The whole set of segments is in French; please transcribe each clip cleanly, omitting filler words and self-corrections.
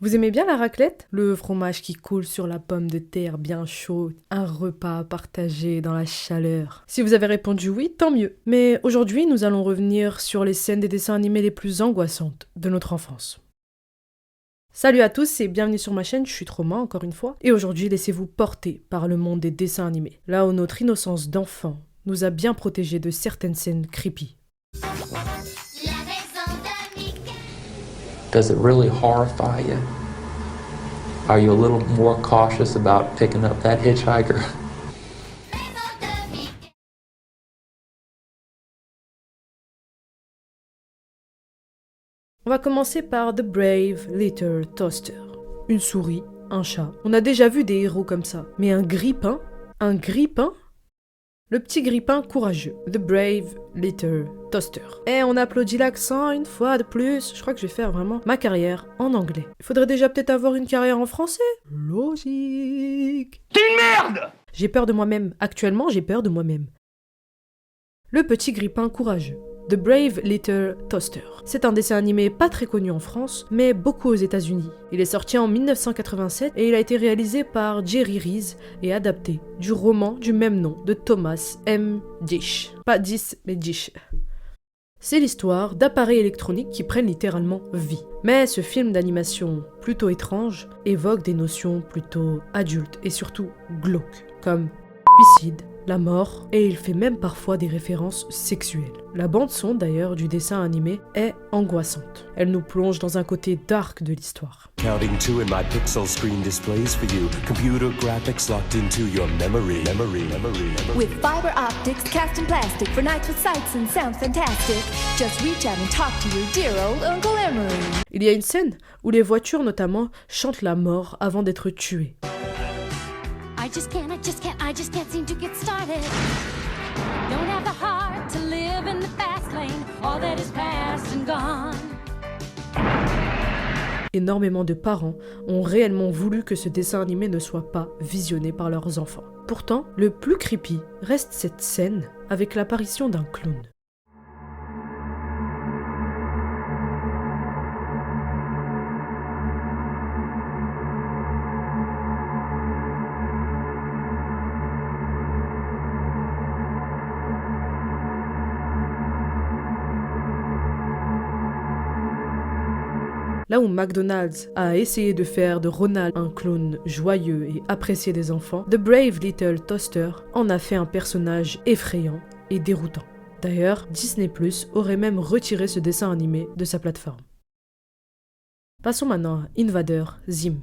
Vous aimez bien la raclette? Le fromage qui coule sur la pomme de terre bien chaude, un repas partagé dans la chaleur. Si vous avez répondu oui, tant mieux. Mais aujourd'hui, nous allons revenir sur les scènes des dessins animés les plus angoissantes de notre enfance. Salut à tous et bienvenue sur ma chaîne, je suis Trauma encore une fois. Et aujourd'hui, laissez-vous porter par le monde des dessins animés. Là où notre innocence d'enfant nous a bien protégés de certaines scènes creepy. Does it really horrify you? Are you a little more cautious about picking up that hitchhiker? On va commencer par The Brave Little Toaster. Une souris, un chat. On a déjà vu des héros comme ça. Mais un grippin? Un grippin? Le petit grippin courageux. The Brave Little Toaster. Et on applaudit l'accent une fois de plus. Je crois que je vais faire vraiment ma carrière en anglais. Il faudrait déjà peut-être avoir une carrière en français. Logique. T'es une merde! J'ai peur de moi-même. Actuellement, j'ai peur de moi-même. Le petit grippin courageux. The Brave Little Toaster. C'est un dessin animé pas très connu en France, mais beaucoup aux États-Unis. Il est sorti en 1987 et il a été réalisé par Jerry Reese et adapté du roman du même nom de Thomas M. Disch. Pas 10, mais Disch. C'est l'histoire d'appareils électroniques qui prennent littéralement vie. Mais ce film d'animation plutôt étrange évoque des notions plutôt adultes et surtout glauques, comme suicide, la mort, et il fait même parfois des références sexuelles. La bande-son d'ailleurs du dessin animé est angoissante. Elle nous plonge dans un côté dark de l'histoire. Counting two in my pixel screen displays for you. Computer graphics locked into your memory. With fiber optics cast in plastic for nights with sights and sounds fantastic. Just reach out and talk to your dear old Uncle Emery. Il y a une scène où les voitures notamment chantent la mort avant d'être tuées. I just can't seem to get started. Don't have the heart to live in the fast lane. All that is past and gone. Énormément de parents ont réellement voulu que ce dessin animé ne soit pas visionné par leurs enfants. Pourtant, le plus creepy reste cette scène avec l'apparition d'un clown. Là où McDonald's a essayé de faire de Ronald un clown joyeux et apprécié des enfants, The Brave Little Toaster en a fait un personnage effrayant et déroutant. D'ailleurs, Disney+ aurait même retiré ce dessin animé de sa plateforme. Passons maintenant à Invader Zim.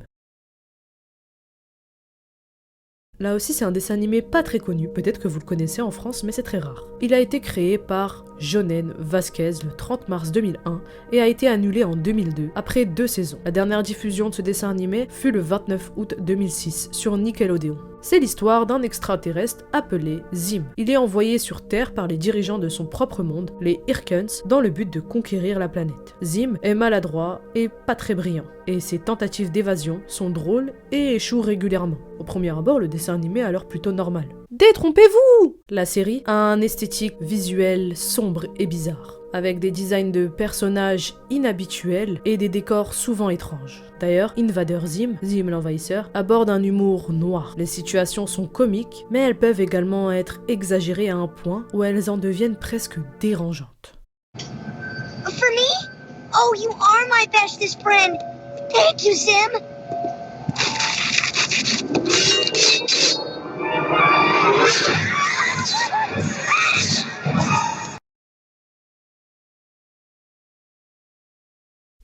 Là aussi, c'est un dessin animé pas très connu, peut-être que vous le connaissez en France, mais c'est très rare. Il a été créé par Jhonen Vasquez le 30 mars 2001 et a été annulé en 2002, après 2 saisons. La dernière diffusion de ce dessin animé fut le 29 août 2006 sur Nickelodeon. C'est l'histoire d'un extraterrestre appelé Zim. Il est envoyé sur Terre par les dirigeants de son propre monde, les Irkens, dans le but de conquérir la planète. Zim est maladroit et pas très brillant, et ses tentatives d'évasion sont drôles et échouent régulièrement. Au premier abord, le dessin animé a l'air plutôt normal. Détrompez-vous! La série a un esthétique visuel sombre et bizarre, avec des designs de personnages inhabituels et des décors souvent étranges. D'ailleurs, Invader Zim, Zim l'envahisseur, aborde un humour noir. Les situations sont comiques, mais elles peuvent également être exagérées à un point où elles en deviennent presque dérangeantes. For me? Oh, you are my bestest friend. Thank you, Zim.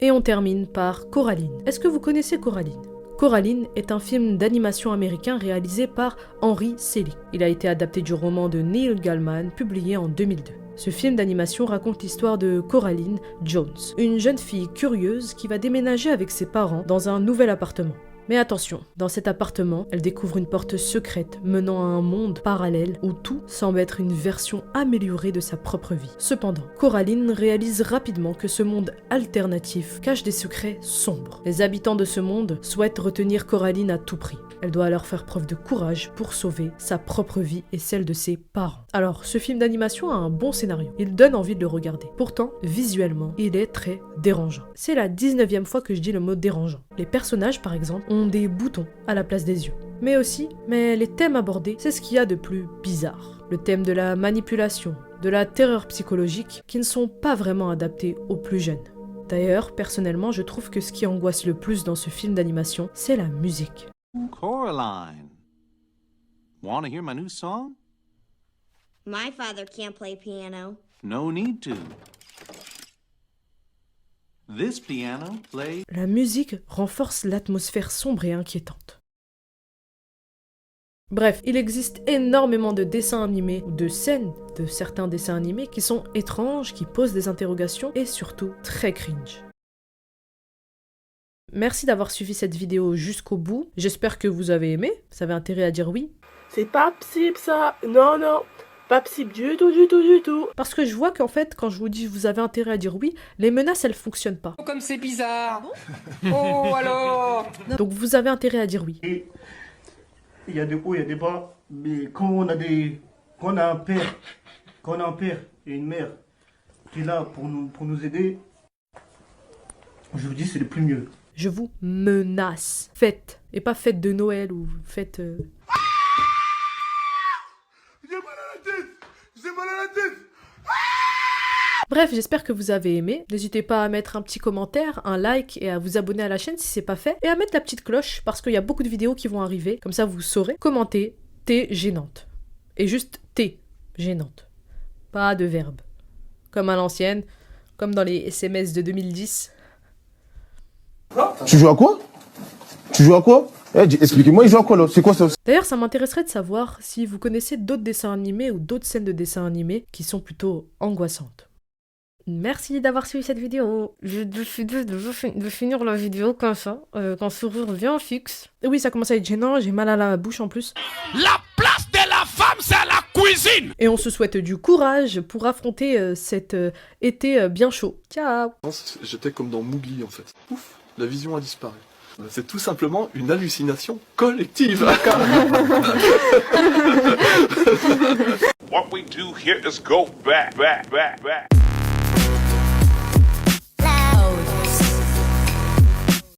Et on termine par Coraline. Est-ce que vous connaissez Coraline ? Coraline est un film d'animation américain réalisé par Henry Selick. Il a été adapté du roman de Neil Gaiman publié en 2002. Ce film d'animation raconte l'histoire de Coraline Jones, une jeune fille curieuse qui va déménager avec ses parents dans un nouvel appartement. Mais attention, dans cet appartement, elle découvre une porte secrète menant à un monde parallèle où tout semble être une version améliorée de sa propre vie. Cependant, Coraline réalise rapidement que ce monde alternatif cache des secrets sombres. Les habitants de ce monde souhaitent retenir Coraline à tout prix. Elle doit alors faire preuve de courage pour sauver sa propre vie et celle de ses parents. Alors, ce film d'animation a un bon scénario. Il donne envie de le regarder. Pourtant, visuellement, il est très dérangeant. C'est la 19e fois que je dis le mot dérangeant. Les personnages, par exemple, ont des boutons à la place des yeux. Mais les thèmes abordés, c'est ce qu'il y a de plus bizarre. Le thème de la manipulation, de la terreur psychologique, qui ne sont pas vraiment adaptés aux plus jeunes. D'ailleurs, personnellement, je trouve que ce qui angoisse le plus dans ce film d'animation, c'est la musique. Coraline, wanna hear my new song? My father can't play piano. No need to. This piano plays. La musique renforce l'atmosphère sombre et inquiétante. Bref, il existe énormément de dessins animés ou de scènes de certains dessins animés qui sont étranges, qui posent des interrogations et surtout très cringe. Merci d'avoir suivi cette vidéo jusqu'au bout. J'espère que vous avez aimé. Ça avait intérêt à dire oui. C'est pas possible ça. Non, non. Pas possible du tout, du tout, du tout. Parce que je vois qu'en fait, quand je vous dis vous avez intérêt à dire oui, les menaces, elles fonctionnent pas. Comme c'est bizarre. Oh alors. Donc vous avez intérêt à dire oui. Et il y a des hauts, il y a des bas. Mais quand on a un père et une mère qui est là pour nous aider, je vous dis c'est le plus mieux. Je vous menace. Fête. Et pas fête de Noël ou fête... J'ai mal à la tête. J'ai mal à la tête. Bref, j'espère que vous avez aimé. N'hésitez pas à mettre un petit commentaire, un like et à vous abonner à la chaîne si c'est pas fait. Et à mettre la petite cloche parce qu'il y a beaucoup de vidéos qui vont arriver. Comme ça, vous saurez. Commentez T gênante. Et juste T gênante. Pas de verbe. Comme à l'ancienne. Comme dans les SMS de 2010. Tu joues à quoi? Tu joues à quoi? Expliquez-moi, il joue à quoi là? C'est quoi ça? D'ailleurs, ça m'intéresserait de savoir si vous connaissez d'autres dessins animés ou d'autres scènes de dessins animés qui sont plutôt angoissantes. Merci d'avoir suivi cette vidéo. Je vais finir la vidéo comme ça, quand sourire bien fixe. Et oui, ça commence à être gênant, j'ai mal à la bouche en plus. La place de la femme, c'est à la cuisine! Et on se souhaite du courage pour affronter cet été bien chaud. Ciao! J'étais comme dans Mowgli en fait. Ouf, la vision a disparu. C'est tout simplement une hallucination collective. What we do here is go back.